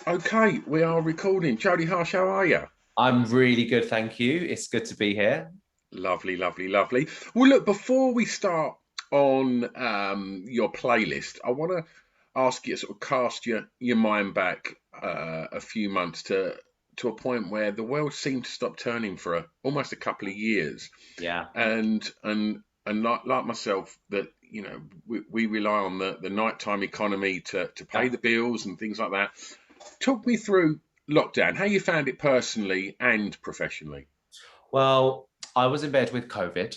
Okay, we are recording. Jodie Harsh, how are you? I'm really good, thank you. It's good to be here. Lovely, lovely, lovely. Well, look, before we start on your playlist, I want to ask you to sort of cast your mind back a few months to a point where the world seemed to stop turning for almost a couple of years, Yeah. and like myself, that we rely on the nighttime economy to pay Yeah. the bills and things like that. Talk me through lockdown, how you found it personally and professionally. Well, I was in bed with COVID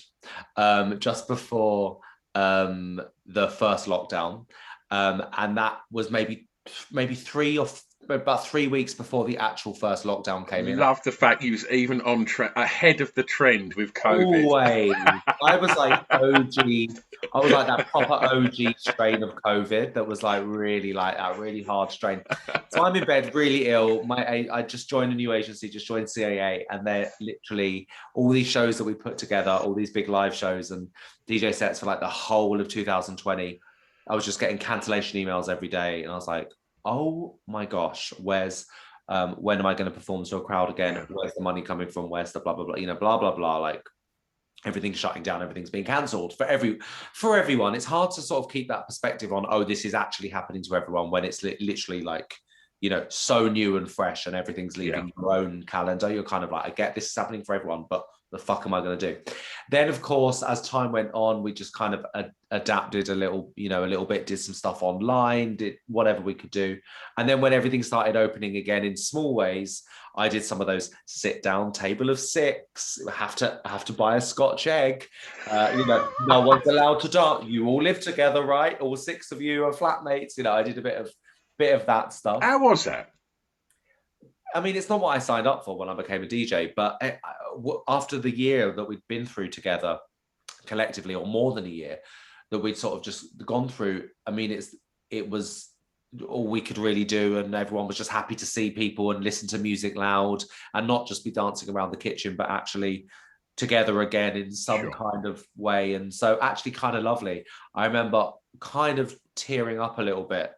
just before the first lockdown, and that was maybe about 3 weeks before the actual first lockdown came in. Love the fact you was even on ahead of the trend with COVID. Always. I was like OG. I was like that proper OG strain of COVID that was like really like that really hard strain. So I'm in bed really ill. I just joined a new agency, just joined CAA, and they're literally all these shows that we put together, all these big live shows and DJ sets for like the whole of 2020. I was just getting cancellation emails every day, and I was like, oh my gosh, when am I going to perform to a crowd again? Yeah, Where's the money coming from? Where's the blah blah blah? Blah blah blah. Like everything's shutting down, everything's being cancelled for everyone. It's hard to sort of keep that perspective on, oh, this is actually happening to everyone when it's literally like, so new and fresh and everything's yeah, leaving your own calendar. You're kind of like, I get this is happening for everyone, but the fuck am I going to do? Then, of course, as time went on, we just kind of adapted a little bit, did some stuff online, did whatever we could do. And then when everything started opening again in small ways, I did some of those sit down table of six. Have to buy a Scotch egg. No one's allowed to dance. You all live together, right? All six of you are flatmates. I did a bit of that stuff. how was that? I mean, it's not what I signed up for when I became a DJ, but after the year that we'd been through together collectively, or more than a year, that we'd sort of just gone through. I mean, it was all we could really do, and everyone was just happy to see people and listen to music loud and not just be dancing around the kitchen, but actually together again in some Sure. kind of way. And so, actually, kind of lovely. I remember kind of tearing up a little bit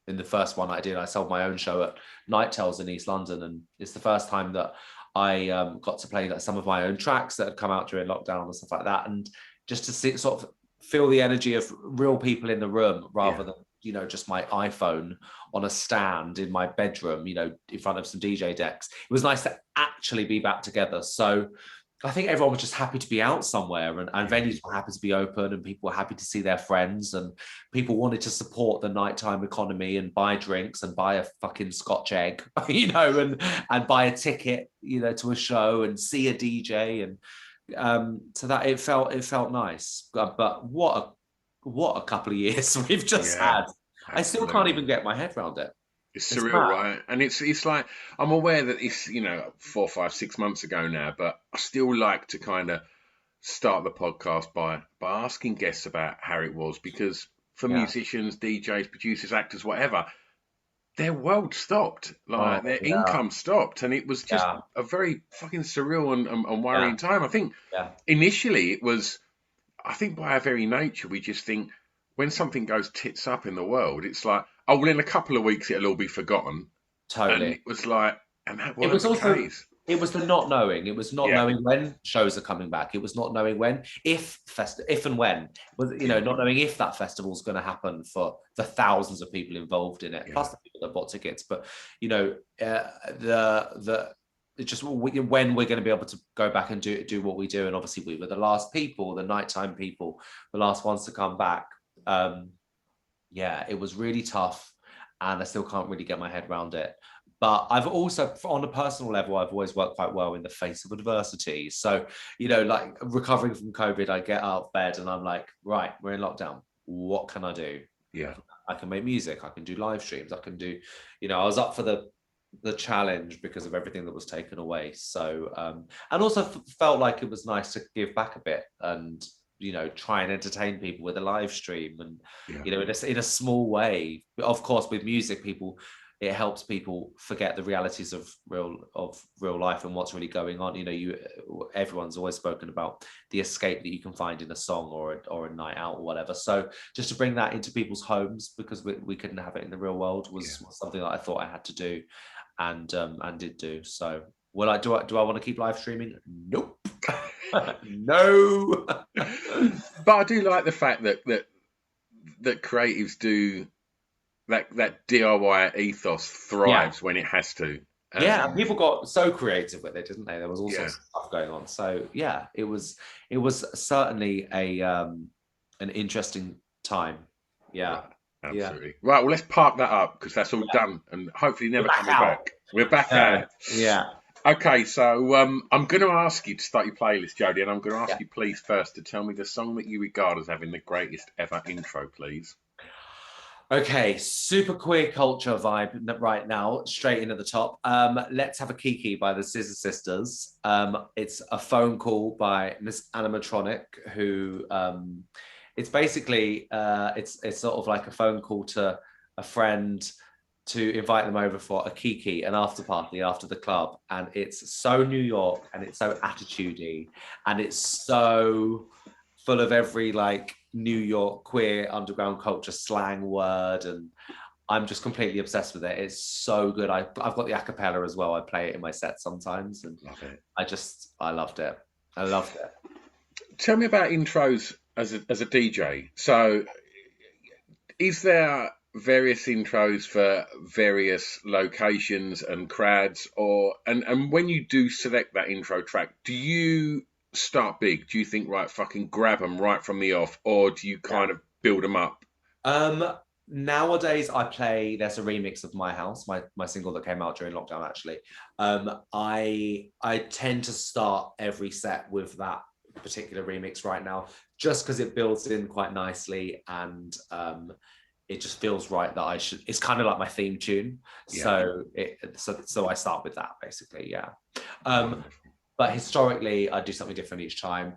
in the first one I did. I sold my own show at Night Tales in East London, and it's the first time that I got to play like some of my own tracks that had come out during lockdown and stuff like that, and just to see, sort of feel the energy of real people in the room rather Yeah, than just my iPhone on a stand in my bedroom, in front of some DJ decks. It was nice to actually be back together. So I think everyone was just happy to be out somewhere, and yeah, venues were happy to be open, and people were happy to see their friends, and people wanted to support the nighttime economy and buy drinks and buy a fucking Scotch egg, and buy a ticket, to a show and see a DJ, and so that it felt nice. But what a couple of years we've just yeah. had. I still can't Absolutely. even get my head around it. It's It's surreal, mad. right? And it's like I'm aware that it's 4, 5, 6 months ago now, but I still like to kind of start the podcast by asking guests about how it was, because for Yeah. musicians, DJs, producers, actors, whatever, their world stopped, like Oh their yeah. income stopped, and it was just Yeah. a very fucking surreal and Yeah. worrying time. I think Yeah. initially it was, I think by our very nature, we just think when something goes tits up in the world, it's like, oh, well, in a couple of weeks it'll all be forgotten. And Totally. it was like, and that It weren't was the also case. it was the not knowing. It was not Yeah, knowing when shows are coming back. It was not knowing when, if and when. Was yeah, not knowing if that festival's going to happen for the thousands of people involved in it, yeah, plus the people that bought tickets. But the just when we're going to be able to go back and do what we do. And obviously, we were the last people, the nighttime people, the last ones to come back. Um, yeah, it was really tough, and I still can't really get my head around it. But I've also, on a personal level, I've always worked quite well in the face of adversity. So, like recovering from COVID, I get out of bed and I'm like, right, we're in lockdown. What can I do? yeah, I can make music. I can do live streams. I can do, I was up for the challenge because of everything that was taken away. So, and also felt like it was nice to give back a bit and try and entertain people with a live stream and yeah, in a small way. Of course, with music, people it helps people forget the realities of real life and what's really going on. You know, everyone's always spoken about the escape that you can find in a song or a night out or whatever. So just to bring that into people's homes, because we couldn't have it in the real world, was something that I thought I had to do, and did do. So do I want to keep live streaming? Nope. No. But I do like the fact that creatives do that DIY ethos thrives when it has to. Yeah, and people got so creative with it, didn't they? There was all sorts of stuff going on. So yeah, it was certainly an interesting time. Yeah. Absolutely. Yeah. Right, well, let's park that up because that's all done and hopefully never coming back. We're back out. Yeah. Okay, so I'm going to ask you to start your playlist, Jodie, and I'm going to ask you, please, first to tell me the song that you regard as having the greatest ever intro, please. Okay, super queer culture vibe right now, straight in at the top. Let's Have a Kiki by the Scissor Sisters. It's a phone call by Miss Animatronic, who it's basically it's sort of like a phone call to a friend to invite them over for a kiki, an after party after the club, and it's so New York and it's so attitudey and it's so full of every like New York queer underground culture slang word, and I'm just completely obsessed with it. It's so good. I've got the acapella as well. I play it in my set sometimes, and love it. I loved it. I loved it. Tell me about intros as a DJ. So, is there various intros for various locations and crowds, and when you do select that intro track, do you start big? Do you think, right, fucking grab them right from the off, or do you kind of build them up? Nowadays there's a remix of My House, my single that came out during lockdown actually. I tend to start every set with that particular remix right now, just because it builds in quite nicely, and it just feels right that it's kind of like my theme tune. So I start with that basically. But historically I do something different each time.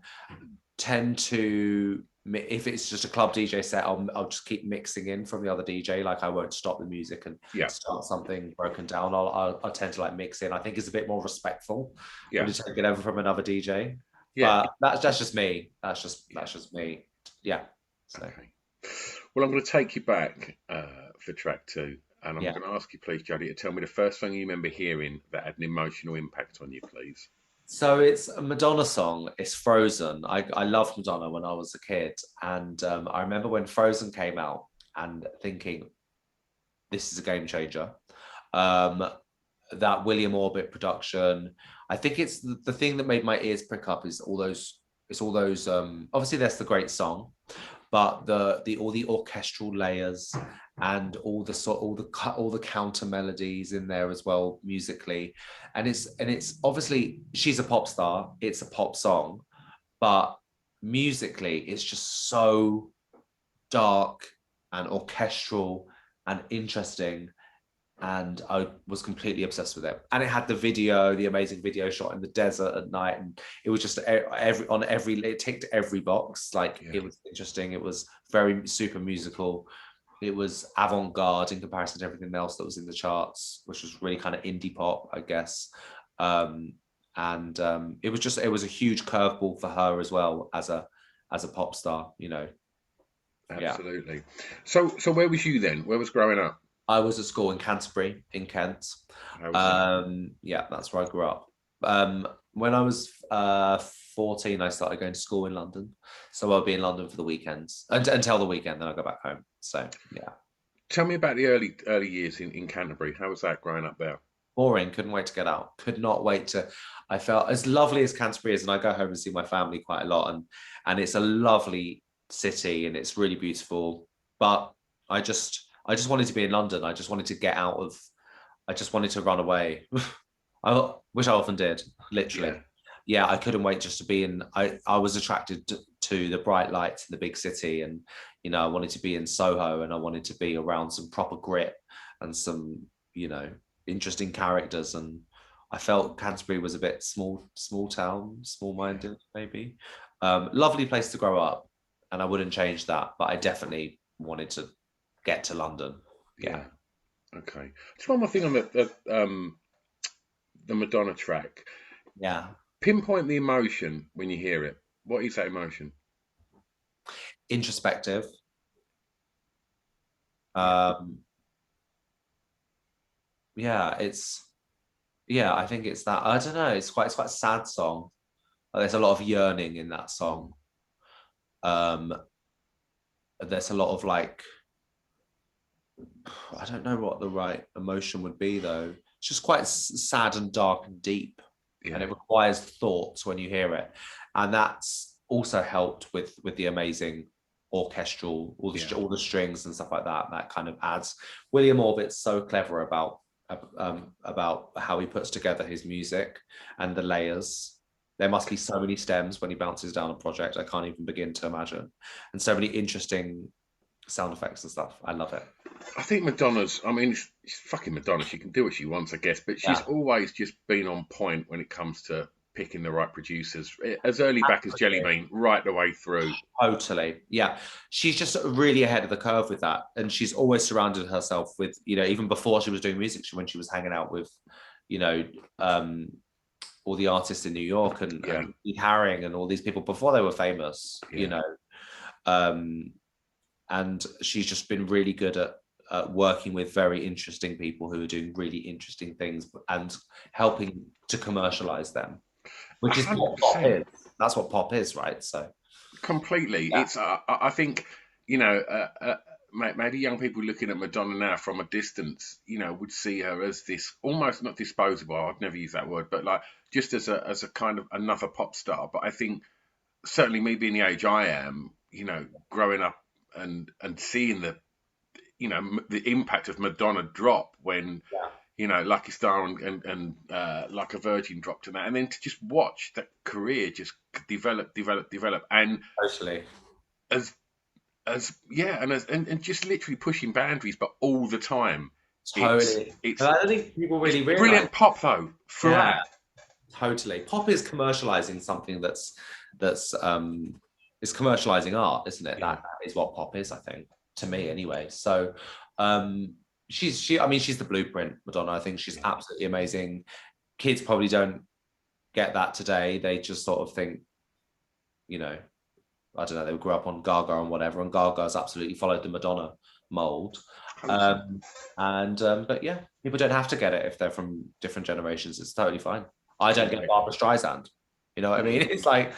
If it's just a club DJ set, I'll just keep mixing in from the other DJ. Like I won't stop the music and start something broken down. I'll tend to like mix in. I think it's a bit more respectful when you take it over from another DJ. But that's just me. That's just me. Yeah. So. Okay. Well, I'm going to take you back for track 2, and I'm going to ask you, please, Jodie, to tell me the first song you remember hearing that had an emotional impact on you, please. So it's a Madonna song. It's Frozen. I loved Madonna when I was a kid, and I remember when Frozen came out and thinking, this is a game changer. That William Orbit production. I think it's the thing that made my ears prick up is all those. Obviously, that's the great song, but all the orchestral layers and all the counter melodies in there as well musically, and it's obviously she's a pop star. It's a pop song, but musically it's just so dark and orchestral and interesting. And I was completely obsessed with it. And it had the amazing video shot in the desert at night, and it was just it ticked every box. Like it was interesting. It was very super musical. It was avant-garde in comparison to everything else that was in the charts, which was really kind of indie pop, I guess. It was a huge curveball for her as well as a pop star, you know. Absolutely. So where was you then? Where was growing up? I was at school in Canterbury, in Kent. That's where I grew up. When I was 14, I started going to school in London. So I'll be in London for the weekends until the weekend, then I'll go back home. So, yeah. Tell me about the early years in Canterbury. How was that growing up there? Boring. Couldn't wait to get out. Could not wait to. I felt as lovely as Canterbury is, and I go home and see my family quite a lot. And it's a lovely city and it's really beautiful. But I just wanted to be in London. I just wanted to get out of. I just wanted to run away. Which I often did, literally. Yeah, I couldn't wait just to be in. I was attracted to the bright lights in the big city, and you know, I wanted to be in Soho, and I wanted to be around some proper grit and some, you know, interesting characters. And I felt Canterbury was a bit small town, small-minded, maybe. Lovely place to grow up, and I wouldn't change that. But I definitely wanted to get to London. Yeah. Okay. Just one more thing on the Madonna track. Yeah. Pinpoint the emotion when you hear it. What is that emotion? Introspective. Yeah. Um, yeah, I think it's that. I don't know. It's quite a sad song. There's a lot of yearning in that song. Um, there's a lot of like, I don't know what the right emotion would be though. It's just quite sad and dark and deep, and Yeah. it requires thoughts when you hear it, and that's also helped with the amazing orchestral, Yeah. all the strings and stuff like that. That kind of adds. William Orbit's so clever about how he puts together his music and the layers. There must be so many stems when he bounces down a project. I can't even begin to imagine, and so many interesting sound effects and stuff. I love it. I think Madonna's, I mean, she's fucking Madonna. She can do what she wants, I guess, but she's Yeah. always just been on point when it comes to picking the right producers, as early back as Jelly Bean, right the way through. Totally. Yeah. She's just really ahead of the curve with that. And she's always surrounded herself with, even before she was doing music, when she was hanging out with, you know, all the artists in New York and Keith Haring and all these people before they were famous, and she's just been really good at working with very interesting people who are doing really interesting things and helping to commercialize them, which is what pop is. That's what pop is, right? So completely. yeah. It's I think you know maybe young people looking at Madonna now from a distance, would see her as this almost not disposable. I'd never use that word, but like just as a kind of another pop star. But I think certainly me being the age I am, growing up and seeing the impact of Madonna drop when Lucky Star and Like a Virgin dropped in that, and then to just watch that career just develop, and Totally. and just literally pushing boundaries, but all the time. Totally. It's And I don't think people really realize. brilliant pop though throughout. Yeah, totally. Pop is commercializing something that's is commercializing art, isn't it? Yeah. That is what pop is, I think, to me anyway. So she's the blueprint, Madonna. I think she's absolutely amazing. Kids probably don't get that today. They just sort of think, I don't know, they grew up on Gaga and whatever, and Gaga's absolutely followed the Madonna mold. But yeah, people don't have to get it if they're from different generations. It's totally fine. I don't get Barbara Streisand. You know what I mean? It's like,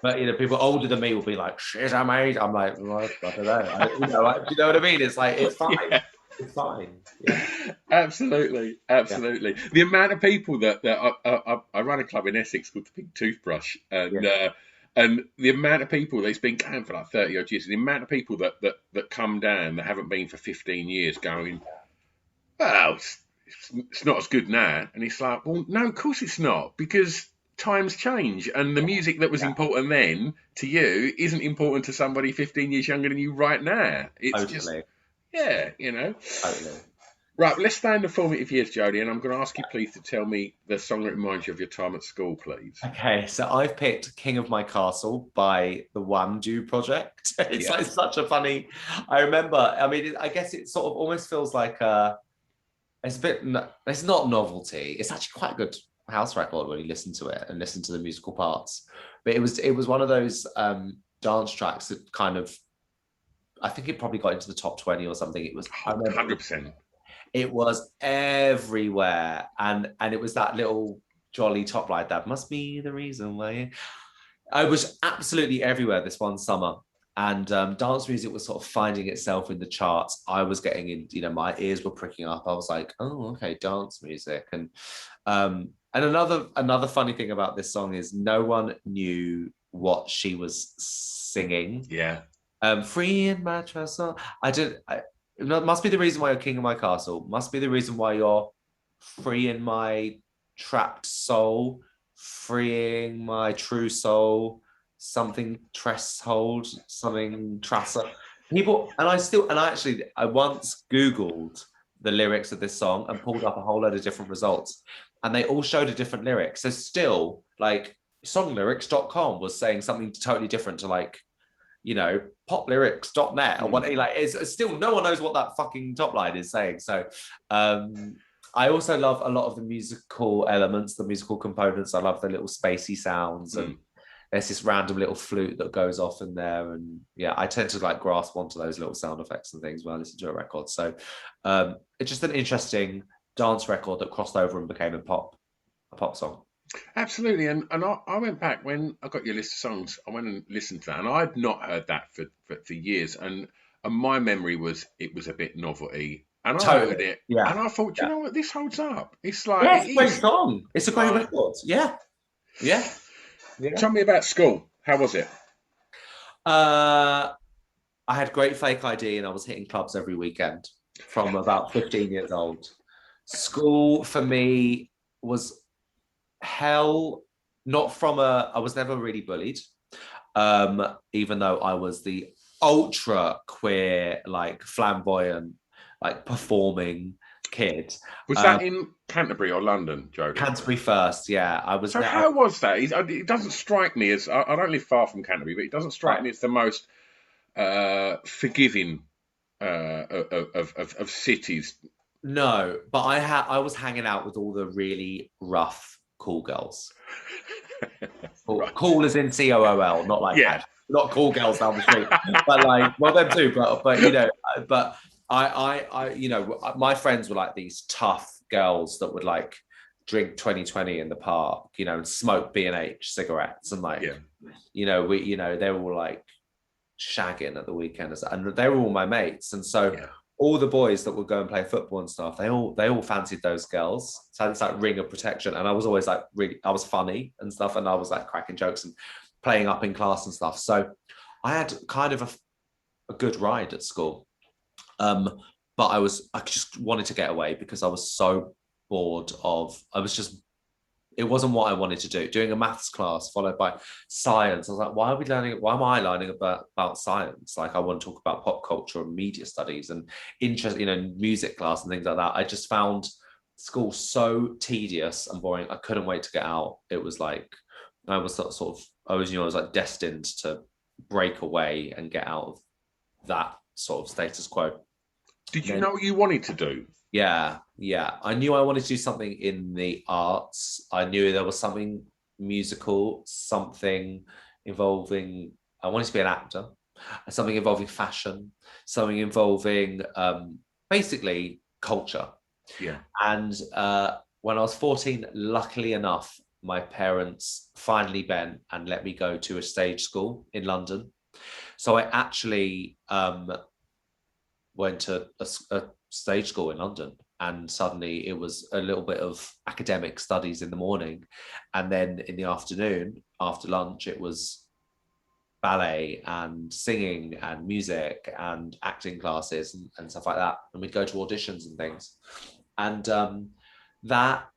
but people older than me will be like, "She's amazing." I'm like, well, I don't know. Do you know what I mean? It's like, it's fine. Yeah. It's fine. Yeah. Absolutely. Yeah. The amount of people that I run a club in Essex called the Pink Toothbrush, and the amount of people that's been going for like 30 odd years, the amount of people that come down that haven't been for 15 years going, well, it's not as good now. And it's like, well, no, of course it's not, because times change and the music that was important then to you isn't important to somebody 15 years younger than you right now. It's totally. Totally. Right, let's stay in the formative years, Jodie, and I'm going to ask you please to tell me the song that reminds you of your time at school, please. Okay, so I've picked King of My Castle by the Wamdu Project. It's like such a funny, I remember, I guess it sort of almost feels like it's not novelty. It's actually quite a good house record when you listen to it and listen to the musical parts. But it was one of those dance tracks that kind of, I think it probably got into the top 20 or something. It was 100%. It was everywhere, and it was that little jolly top line. That must be the reason why. I was absolutely everywhere this one summer, and dance music was sort of finding itself in the charts. I was getting in, my ears were pricking up. I was like, oh, okay, dance music, and another funny thing about this song is no one knew what she was singing. Yeah. Free in my trust. It must be the reason why you're king of my castle. Must be the reason why you're free in my trapped soul, freeing my true soul, something threshold, something trasser. I once Googled the lyrics of this song and pulled up a whole load of different results, and they all showed a different lyric. So still, like, songlyrics.com was saying something totally different to, like, poplyrics.net or what, like, it's still no one knows what that fucking top line is saying. So I also love a lot of the musical elements, the musical components. I love the little spacey sounds, and there's this random little flute that goes off in there. And yeah, I tend to like grasp onto those little sound effects and things when I listen to a record. So it's just an interesting dance record that crossed over and became a pop song. Absolutely, and I went back when I got your list of songs. I went and listened to that, and I'd not heard that for years. And my memory was it was a bit novelty, and I heard it, and I thought, you know what, this holds up. It's like it's a great song. It's a great record. Yeah. Tell me about school. How was it? I had great fake ID, and I was hitting clubs every weekend from about 15 years old. School for me was hell. Not from I was never really bullied, even though I was the ultra queer, like flamboyant, like performing kid. Was that in Canterbury or London, Jodie? Canterbury first, yeah. I was. So how was that? It doesn't strike me as, I don't live far from Canterbury, but it doesn't strike me as the most forgiving of cities. No, but I was hanging out with all the really rough cool girls. Right. Cool as in COOL, not like not cool girls down the street, but like, well, them too, but but I my friends were like these tough girls that would like drink 2020 in the park, and smoke B&H cigarettes, and like, they were all like shagging at the weekend, and they were all my mates, and so. Yeah. All the boys that would go and play football and stuff, they all fancied those girls. So I had this like ring of protection, and I was always like I was funny and stuff, and I was like cracking jokes and playing up in class and stuff. So I had kind of a good ride at school, but I just wanted to get away because I was so bored of. It wasn't what I wanted to do. Doing a maths class followed by science. I was like, why am I learning about science? Like, I want to talk about pop culture and media studies and interest, music class and things like that. I just found school so tedious and boring. I couldn't wait to get out. It was like, I was I was like destined to break away and get out of that sort of status quo. Did you know what you wanted to do? Yeah. I knew I wanted to do something in the arts. I knew there was something musical, something involving, I wanted to be an actor, something involving fashion, something involving basically culture. Yeah. And when I was 14, luckily enough, my parents finally bent and let me go to a stage school in London. So I actually went to a stage school in London, and suddenly it was a little bit of academic studies in the morning, and then in the afternoon after lunch it was ballet and singing and music and acting classes and stuff like that, and we'd go to auditions and things, and that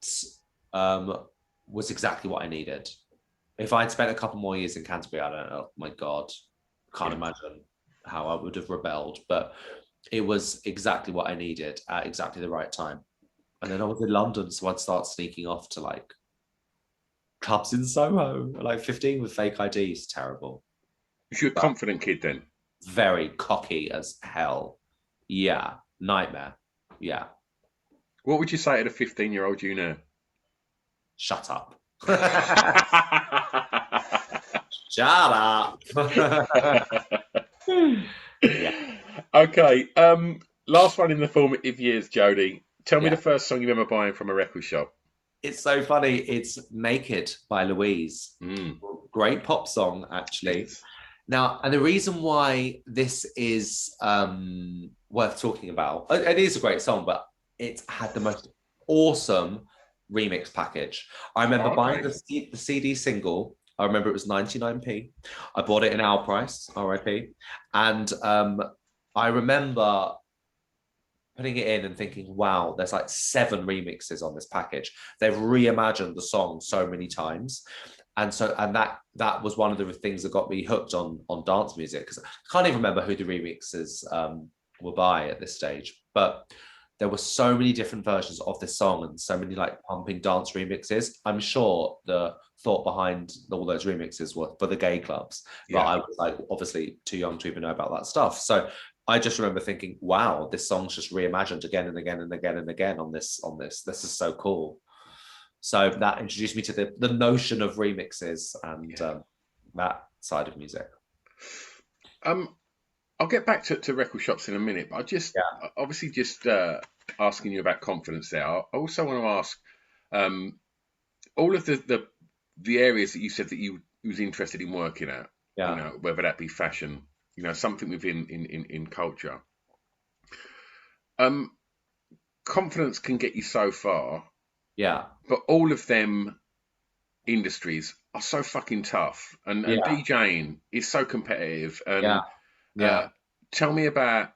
was exactly what I needed. If I'd spent a couple more years in Canterbury, I don't know, my God, can't imagine how I would have rebelled, but it was exactly what I needed at exactly the right time. And then I was in London, so I'd start sneaking off to like clubs in Soho, like 15 with fake IDs. Terrible. You're a confident kid then? Very cocky as hell. Yeah, nightmare. Yeah. What would you say to the 15-year-old you now? Shut up. Shut up. Yeah. Okay. Last one in the formative years, Jodie. Tell me the first song you remember buying from a record shop. It's so funny. It's Naked by Louise. Great pop song, actually. Yes. Now, and the reason why this is worth talking about, it is a great song, but it had the most awesome remix package. I remember buying the CD single. I remember it was 99p. I bought it in our price, RIP. And I remember putting it in and thinking, wow, there's like 7 remixes on this package. They've reimagined the song so many times. And that was one of the things that got me hooked on dance music, because I can't even remember who the remixes were by at this stage. But there were so many different versions of this song and so many like pumping dance remixes. I'm sure the thought behind all those remixes were for the gay clubs, but I was like obviously too young to even know about that stuff. So I just remember thinking, wow, this song's just reimagined again and again and again and again on this. This is so cool. So that introduced me to the notion of remixes and that side of music. I'll get back to record shops in a minute, but I just obviously just asking you about confidence there. I also want to ask all of the areas that you said that you was interested in working at, you know, whether that be fashion, you know, something within in culture. Confidence can get you so far. Yeah. But all of them industries are so fucking tough, and DJing is so competitive. And tell me about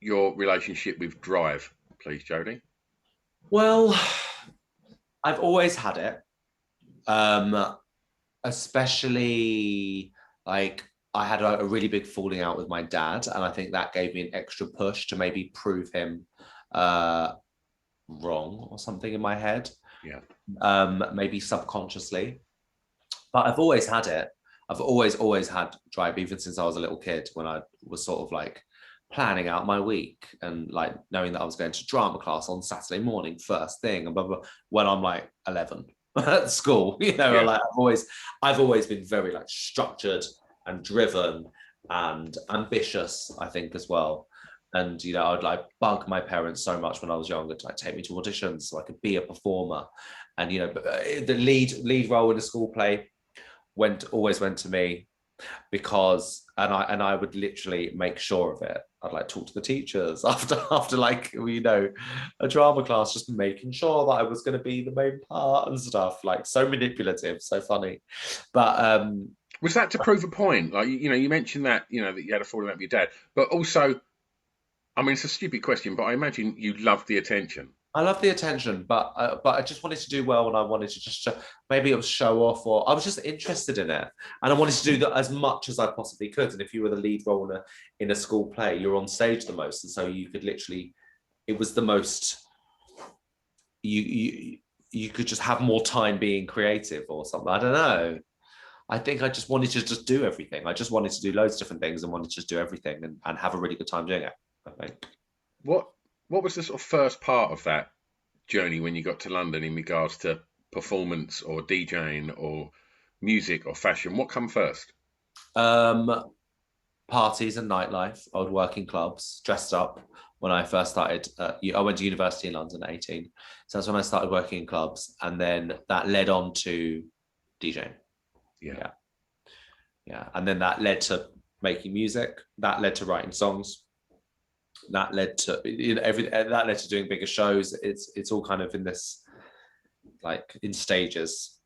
your relationship with drive, please, Jodie. Well, I've always had it, especially like I had a really big falling out with my dad, and I think that gave me an extra push to maybe prove him wrong or something in my head. Maybe subconsciously, but I've always had it. I've always had drive, even since I was a little kid, when I was sort of like planning out my week and like knowing that I was going to drama class on Saturday morning first thing and blah, blah, blah, when I'm like 11 at school, you know. Like I've always been very like structured and driven and ambitious, I think, as well. And, you know, I'd like bug my parents so much when I was younger to like take me to auditions so I could be a performer. And, you know, the lead role in a school play always went to me, because and I would literally make sure of it. I'd like talk to the teachers after like, you know, a drama class, just making sure that I was going to be the main part and stuff. Like, so manipulative, so funny. But was that to prove a point? Like, you know, you mentioned that, you know, that you had a falling out with your dad, but also, I mean, it's a stupid question, but I imagine you loved the attention. I love the attention, but I just wanted to do well, and I wanted to just maybe it was show off, or I was just interested in it, and I wanted to do that as much as I possibly could. And if you were the lead role in a school play, you're on stage the most, and so you could literally, it was the most. You could just have more time being creative or something. I don't know. I think I just wanted to just do everything. I just wanted to do loads of different things and wanted to just do everything and have a really good time doing it, I think. What was the sort of first part of that journey when you got to London in regards to performance or DJing or music or fashion? What come first? Parties and nightlife. I would work in clubs, dressed up. When I first started, I went to university in London at 18. So that's when I started working in clubs. And then that led on to DJing. Yeah. And then that led to making music. That led to writing songs. That led to, you know, that led to doing bigger shows. It's all kind of in this, like, in stages,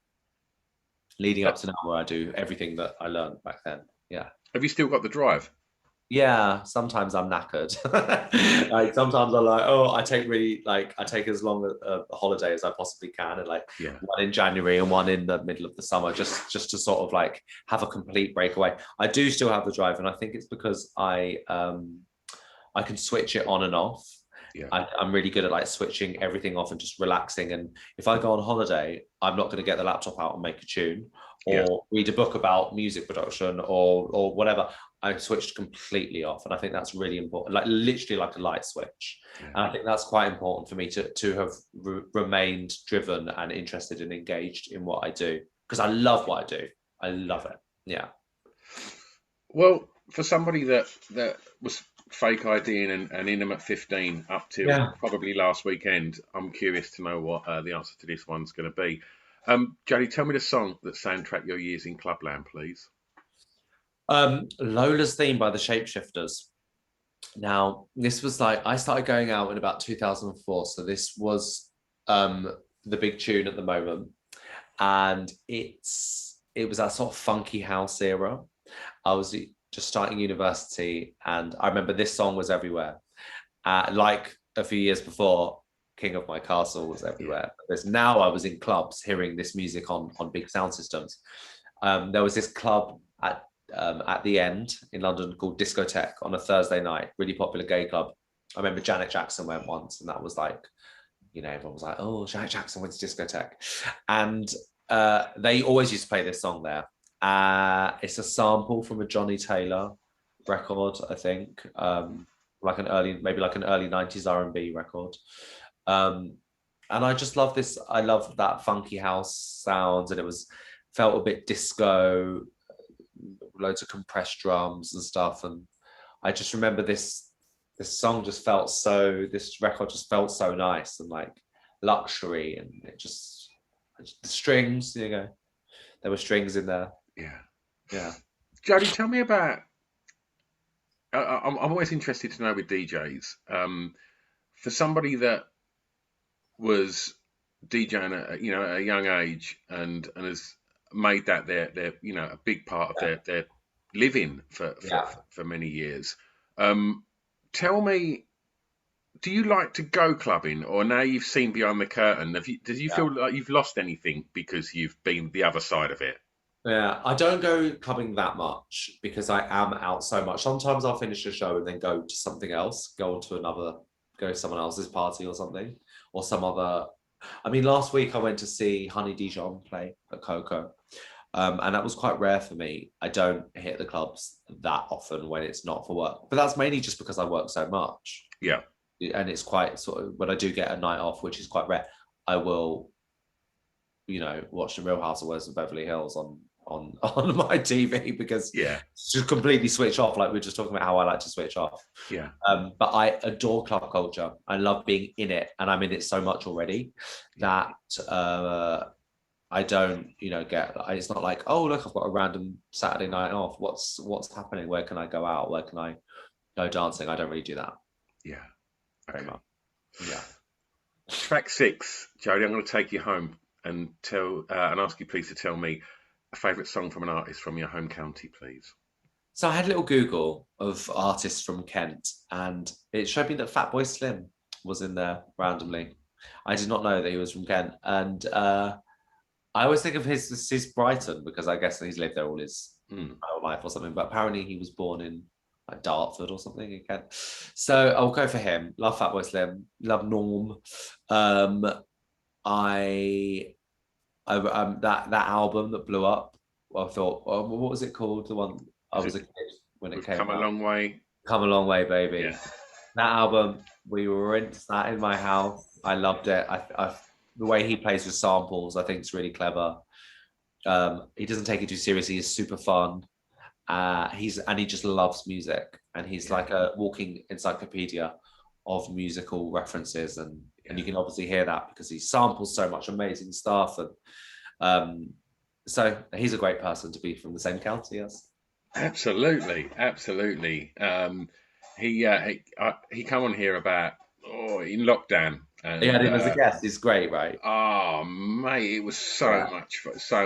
leading up to now where I do everything that I learned back then. Yeah. Have you still got the drive? Yeah, sometimes I'm knackered. Like, sometimes I'm like, oh, I take as long a holiday as I possibly can, and like one in January and one in the middle of the summer, just to sort of like have a complete breakaway. I do still have the drive, and I think it's because I can switch it on and off. I'm really good at like switching everything off and just relaxing. And if I go on holiday, I'm not going to get the laptop out and make a tune or read a book about music production or whatever. I switched completely off, and I think that's really important. Like, literally like a light switch. And I think that's quite important for me to have remained driven and interested and engaged in what I do, because I love what I do. I love it. Yeah. Well, for somebody that was fake IDing and in them at 15 up till probably last weekend, I'm curious to know what the answer to this one's going to be. Jodie, tell me the song that soundtracked your years in Clubland, please. Lola's Theme by the Shapeshifters. Now, this was like, I started going out in about 2004, so this was the big tune at the moment, and it was that sort of funky house era. I was just starting university, and I remember this song was everywhere. Like a few years before, King of My Castle was everywhere. Now I was in clubs hearing this music on big sound systems. There was this club at the end in London called Discotheque on a Thursday night, really popular gay club. I remember Janet Jackson went once, and that was like, everyone was like, oh, Janet Jackson went to discotheque. And they always used to play this song there. It's a sample from a Johnny Taylor record, I think. Like an early 90s R&B record. And I just love this. I love that funky house sounds, and it felt a bit disco, loads of compressed drums and stuff. And I just remember this record just felt so nice and like luxury, and the strings, there were strings in there. Yeah. Jodie, tell me about. I'm always interested to know with DJs. For somebody that was DJing at a young age and has made that their a big part of their living for many years. Tell me, do you like to go clubbing, or now you've seen behind the curtain, do you feel like you've lost anything because you've been the other side of it? Yeah, I don't go clubbing that much because I am out so much. Sometimes I'll finish a show and then go to something else, go to someone else's party or something, or some other. I mean, last week I went to see Honey Dijon play at Coco, and that was quite rare for me. I don't hit the clubs that often when it's not for work, but that's mainly just because I work so much. Yeah, and it's quite sort of, when I do get a night off, which is quite rare, I will, watch The Real Housewives of Beverly Hills on my TV, because just completely switch off. Like, we're just talking about how I like to switch off. Yeah. But I adore club culture. I love being in it, and I'm in it so much already that I don't, it's not like, oh look, I've got a random Saturday night off. What's happening? Where can I go out? Where can I go dancing? I don't really do that. Yeah. Very much. Yeah. Track 6, Jodie. I'm going to take you home and ask you please to tell me a favourite song from an artist from your home county, please. So I had a little Google of artists from Kent, and it showed me that Fatboy Slim was in there randomly. I did not know that he was from Kent, and I always think of his Brighton, because I guess he's lived there all his whole life or something. But apparently he was born in like Dartford or something in Kent. So I'll go for him. Love Fatboy Slim. Love Norm. That album that blew up, I thought, what was it called? The one I was a kid when it came out. Come a Long Way. Come a Long Way, baby. Yeah. That album, we were into that in my house. I loved it. The way he plays with samples, I think, is really clever. He doesn't take it too seriously. He's super fun. He just loves music, and he's like a walking encyclopedia of musical references, and you can obviously hear that because he samples so much amazing stuff, and so he's a great person to be from the same county as. Absolutely. He come on here about in lockdown. And, he had him as a guest. He's great, right? Oh mate, it was so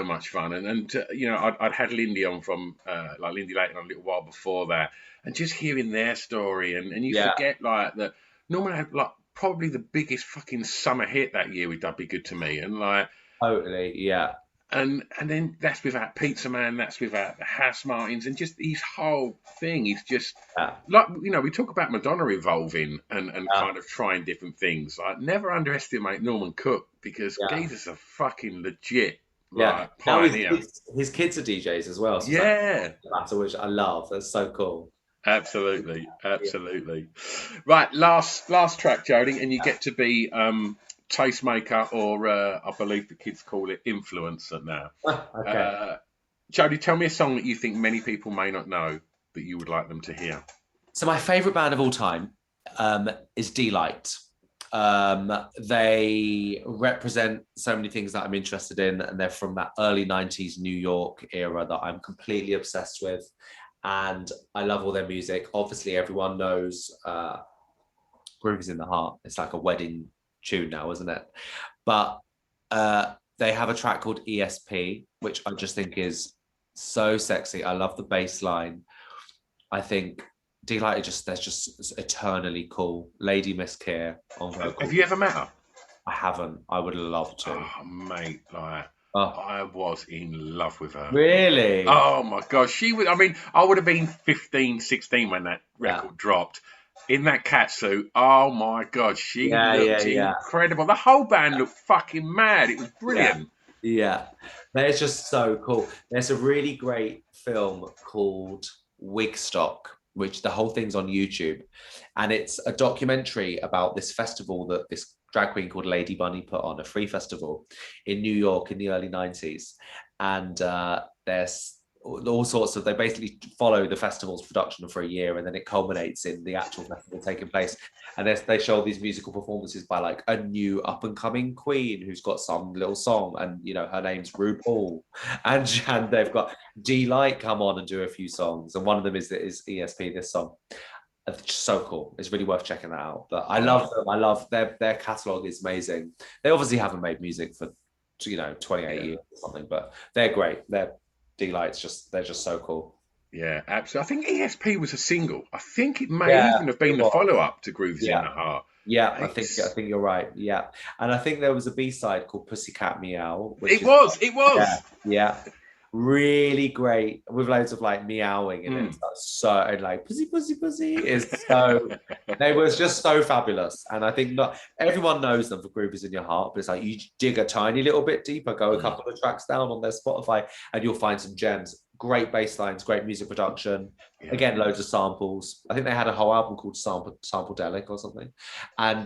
much fun, and I'd had Lindy on from like Lindy Layton on a little while before that, and just hearing their story, and you forget like that Norman had like probably the biggest fucking summer hit that year with "That'd Be Good to Me," and like totally, yeah. And then that's without Pizza Man, that's without the House Martins, and just his whole thing is just like, we talk about Madonna evolving and kind of trying different things. Like, never underestimate Norman Cook, because Jesus are fucking legit. Like, pioneer. Now his kids are DJs as well. So that's which I love. That's so cool. Absolutely. Right, last track, Jodie, and you get to be tastemaker, or I believe the kids call it influencer now. Okay. Jodie, tell me a song that you think many people may not know that you would like them to hear. So my favourite band of all time is D-Light. They represent so many things that I'm interested in, and they're from that early 90s New York era that I'm completely obsessed with, and I love all their music. Obviously, everyone knows Groove Is in the Heart. It's like a wedding tune now, isn't it? But they have a track called ESP, which I just think is so sexy. I love the bass line. I think D-Light they're just eternally cool. Lady Miss Keir on vocals. Have you ever met her? I haven't. I would love to. Oh mate, I was in love with her. Really? Oh my gosh, she was. I mean, I would have been 15, 16 when that record dropped. in that cat suit. Oh my God, she looked Yeah. incredible. The whole band looked fucking mad. It was Yeah. brilliant. Yeah, that's just so cool. There's a really great film called Wigstock, which the whole thing's on YouTube, and it's a documentary about this festival that this drag queen called Lady Bunny put on, a free festival in New York in the early 90s. And there's all sorts of, they basically follow the festival's production for a year, and then it culminates in the actual festival taking place. And they show these musical performances by like a new up and coming queen who's got some little song, and you know her name's RuPaul, and they've got D-Light come on and do a few songs, and one of them is ESP, this song. It's just so cool. It's really worth checking that out. But I love them. I love their catalogue is amazing. They obviously haven't made music for 28 years or something, but they're great. Their D-Light's they're just so cool. Yeah, absolutely. I think ESP was a single. I think it may even have been the follow-up to Grooves in the Heart. Yeah, I think you're right. Yeah, and I think there was a B-side called Pussycat Meow. It was. Yeah, really great with loads of like meowing in it. So and like pussy is so. They was just so fabulous, and I think not everyone knows them for Grooves in Your Heart, but it's like you dig a tiny little bit deeper, go a couple of tracks down on their Spotify, and you'll find some gems. Great bass lines, great music production. Again, loads of samples. I think they had a whole album called Sample-Delic or something. And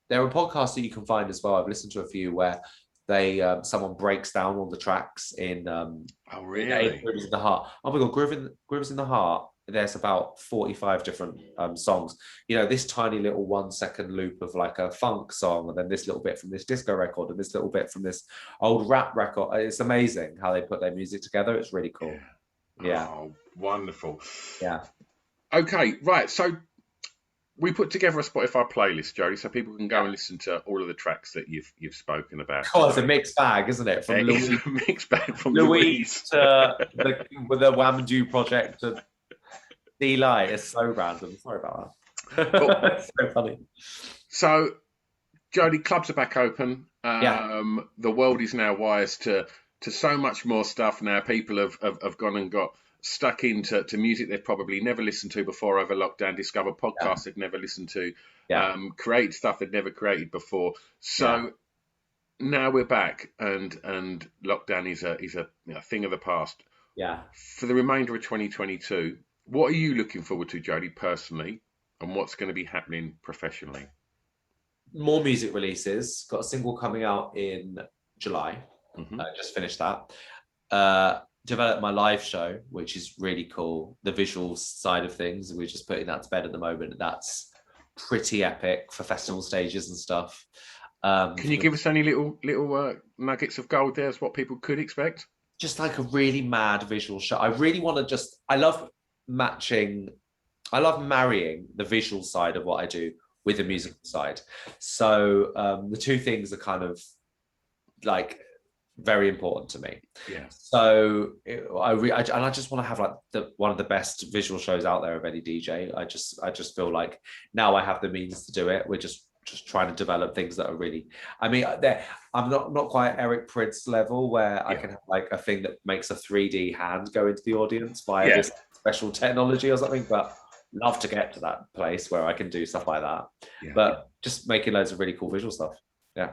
there are podcasts that you can find as well. I've listened to a few where they someone breaks down all the tracks in oh really? Grooves in the Heart. Oh my God, Grooves in the Heart. There's about 45 different songs. You know, this tiny little 1 second loop of like a funk song, and then this little bit from this disco record, and this little bit from this old rap record. It's amazing how they put their music together. It's really cool. Yeah. Oh, wonderful. Yeah. Okay, right. So we put together a Spotify playlist, Jodie, so people can go and listen to all of the tracks that you've spoken about. Oh, it's a mixed bag, isn't it? From Louise, a mixed bag from Louise to the Wamdu project to D-Light. It's so random. Sorry about that. It's so funny. So, Jodie, clubs are back open. The world is now wise to so much more stuff now. People have gone and got stuck into music they've probably never listened to before over lockdown, discover podcasts they've never listened to, create stuff they'd never created before. So now we're back, and lockdown is a thing of the past. Yeah. For the remainder of 2022, what are you looking forward to, Jodie, personally, and what's going to be happening professionally? More music releases. Got a single coming out in July. I just finished that. Developed my live show, which is really cool. The visual side of things, we're just putting that to bed at the moment. That's pretty epic for festival stages and stuff. Can you give us any little nuggets of gold there as what people could expect? Just like a really mad visual show. I really want to I love marrying the visual side of what I do with the musical side. So the two things are kind of like very important to me. Yeah. So I just want to have like one of the best visual shows out there of any DJ. I just feel like now I have the means to do it. We're just trying to develop things that are really, I mean, I'm not quite Eric Prydz level where I can have like a thing that makes a 3D hand go into the audience via this special technology or something, but love to get to that place where I can do stuff like that. But just making loads of really cool visual stuff. Yeah.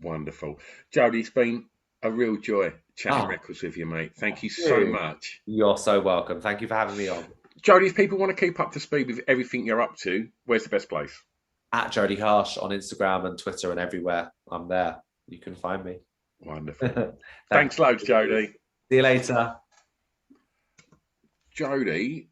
Wonderful. Jodie, it's been a real joy chatting records with you, mate. Thank you so much. You're so welcome. Thank you for having me on. Jodie, if people want to keep up to speed with everything you're up to, where's the best place? At Jodie Harsh on Instagram and Twitter and everywhere. I'm there. You can find me. Wonderful. Thanks loads, Jodie. See you later. Jodie